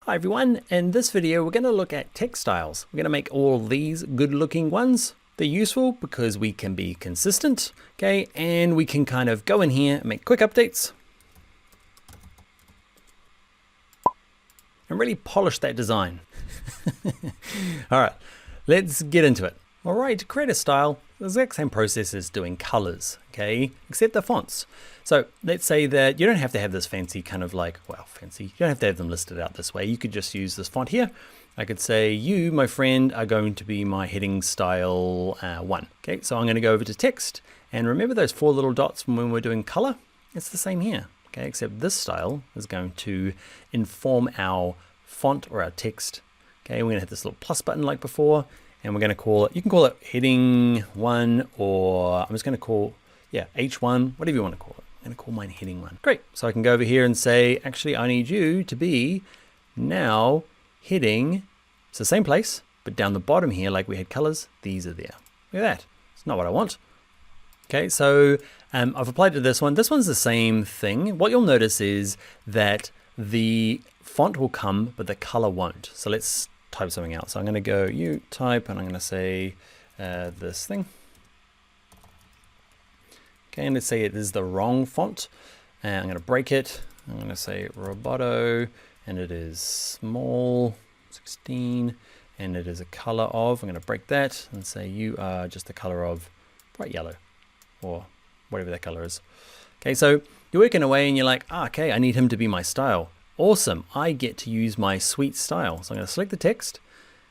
Hi everyone, in this video we're going to look at text styles. We're going to make all these good looking ones. They're useful because we can be consistent, okay, and we can kind of go in here and make quick updates and really polish that design. All right, let's get into it. All right, to create a style, the exact same process as doing colors, okay, except the fonts. So let's say that you don't have to have this fancy kind of like, well, fancy, you don't have to have them listed out this way. You could just use this font here. I could say, you, my friend, are going to be my heading style 1. Okay, so I'm going to go over to text, and remember those 4 little dots from when we're doing color? It's the same here, okay, except this style is going to inform our font or our text. Okay, we're going to hit this little plus button like before, and we're going to call it, you can call it heading 1, or I'm just going to call, yeah, H1, whatever you want to call it. I'm going to call mine heading 1. Great. So I can go over here and say, actually, I need you to be now heading, it's the same place, but down the bottom here, like we had colors, these are there. Look at that. It's not what I want. Okay, so I've applied to this one. This one's the same thing. What you'll notice is that the font will come, but the color won't. So let's type something out. So I'm going to go, you type, and I'm going to say this thing. Okay, and let's say it is the wrong font. And I'm going to break it. I'm going to say Roboto, and it is small, 16, and it is a color of, I'm going to break that and say you are just the color of bright yellow, or whatever that color is. Okay, so you're working away and you're like, okay, I need him to be my style. Awesome, I get to use my sweet style. So I'm going to select the text.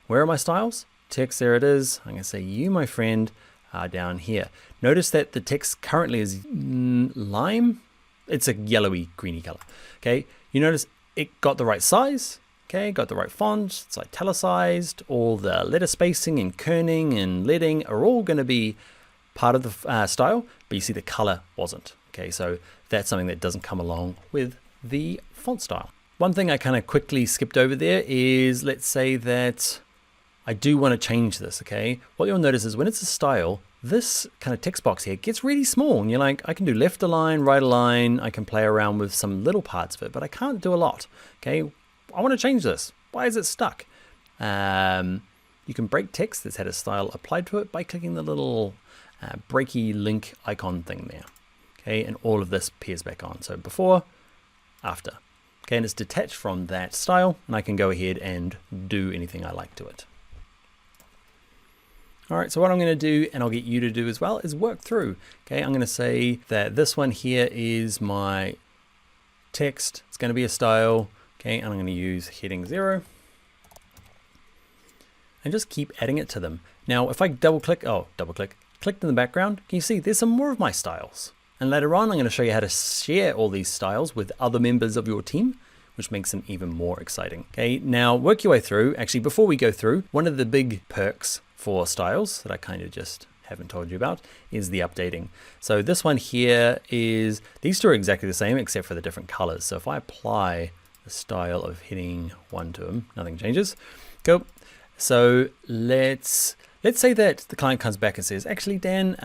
Where are my styles? Text, there it is. I'm going to say you, my friend, are down here. Notice that the text currently is lime. It's a yellowy, greeny color. Okay, you notice it got the right size. Okay, got the right font. It's italicized. All the letter spacing and kerning and leading are all going to be part of the style, but you see the color wasn't. Okay, so that's something that doesn't come along with the font style. One thing I kind of quickly skipped over there is, let's say that I do want to change this, okay? What you'll notice is when it's a style, this kind of text box here gets really small, and you're like, I can do left align, right align, I can play around with some little parts of it, but I can't do a lot, okay? I want to change this. Why is it stuck? You can break text that's had a style applied to it by clicking the little breaky link icon thing there, okay? And all of this appears back on. So before, after. Okay, and it's detached from that style, and I can go ahead and do anything I like to it. All right, so what I'm going to do, and I'll get you to do as well, is work through. Okay, I'm going to say that this one here is my text. It's going to be a style. Okay, and I'm going to use heading 0. And just keep adding it to them. Now, if I clicked in the background, can you see there's some more of my styles? And later on, I'm going to show you how to share all these styles with other members of your team, which makes them even more exciting. Okay, now work your way through. Actually, before we go through, one of the big perks for styles that I kind of just haven't told you about is the updating. So this one here is, these two are exactly the same except for the different colors. So if I apply the style of heading 1 to them, nothing changes. Go. So let's say that the client comes back and says, actually, Dan,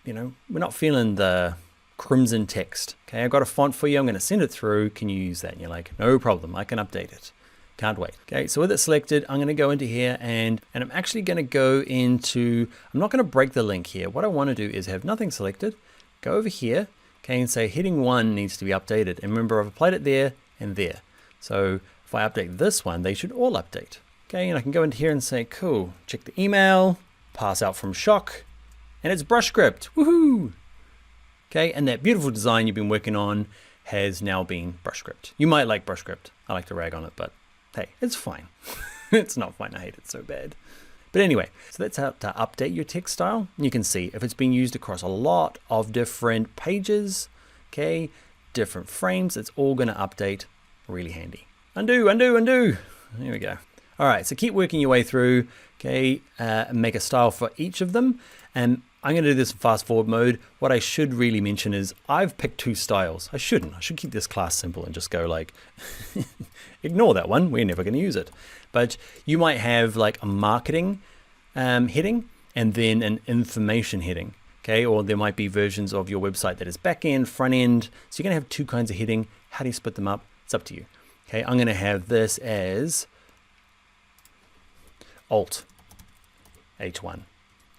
we're not feeling the crimson text. Okay, I've got a font for you. I'm going to send it through. Can you use that? And you're like, no problem. I can update it. Can't wait. Okay, so with it selected, I'm going to go into here and I'm actually going to go into, I'm not going to break the link here. What I want to do is have nothing selected, go over here, okay, and say heading 1 needs to be updated. And remember, I've applied it there and there. So if I update this one, they should all update. Okay, and I can go into here and say, cool, check the email, pass out from shock, and it's brush script. Woohoo! Okay, and that beautiful design you've been working on has now been brush script. You might like brush script. I like to rag on it, but hey, it's fine. It's not fine. I hate it so bad. But anyway, so that's how to update your text style. You can see if it's being used across a lot of different pages, okay, different frames, it's all going to update. Really handy. Undo, undo, undo. There we go. All right, so keep working your way through, okay, make a style for each of them. And I'm going to do this in fast forward mode. What I should really mention is I've picked 2 styles. I shouldn't. I should keep this class simple and just go like, ignore that one. We're never going to use it. But you might have like a marketing heading and then an information heading. Okay, or there might be versions of your website that is back end, front end. So you're going to have 2 kinds of heading. How do you split them up? It's up to you. Okay, I'm going to have this as Alt H1,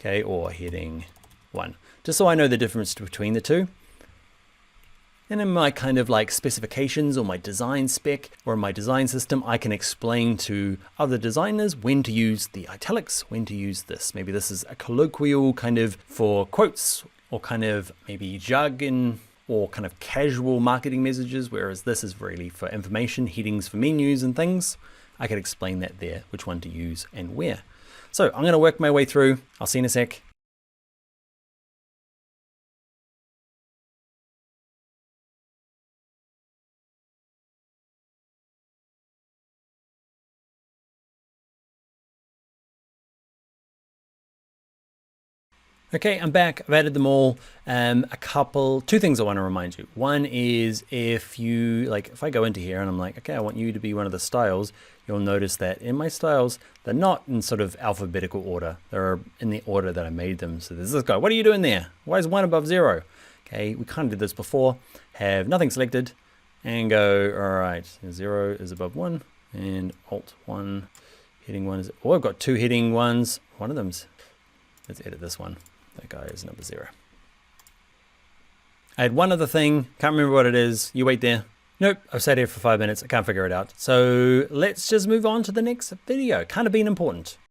okay, or heading 1, just so I know the difference between the two. And in my kind of like specifications or my design spec or my design system, I can explain to other designers when to use the italics, when to use this. Maybe this is a colloquial kind of for quotes or kind of maybe jargon or kind of casual marketing messages, whereas this is really for information, headings for menus and things. I could explain that there, which one to use and where. So I'm going to work my way through. I'll see you in a sec. Okay, I'm back. I've added them all. Two things I want to remind you. One is if I go into here and I'm like, okay, I want you to be one of the styles, you'll notice that in my styles, they're not in sort of alphabetical order. They're in the order that I made them. So there's this guy. What are you doing there? Why is 1 above 0? Okay, we kind of did this before. Have nothing selected and go, all right, 0 is above 1 and Alt 1, heading 1 is, oh, I've got 2 heading 1s. One of them's, let's edit this one. That guy is number 0. I had one other thing, can't remember what it is. You wait there. Nope, I've sat here for 5 minutes. I can't figure it out. So let's just move on to the next video. Kind of been important.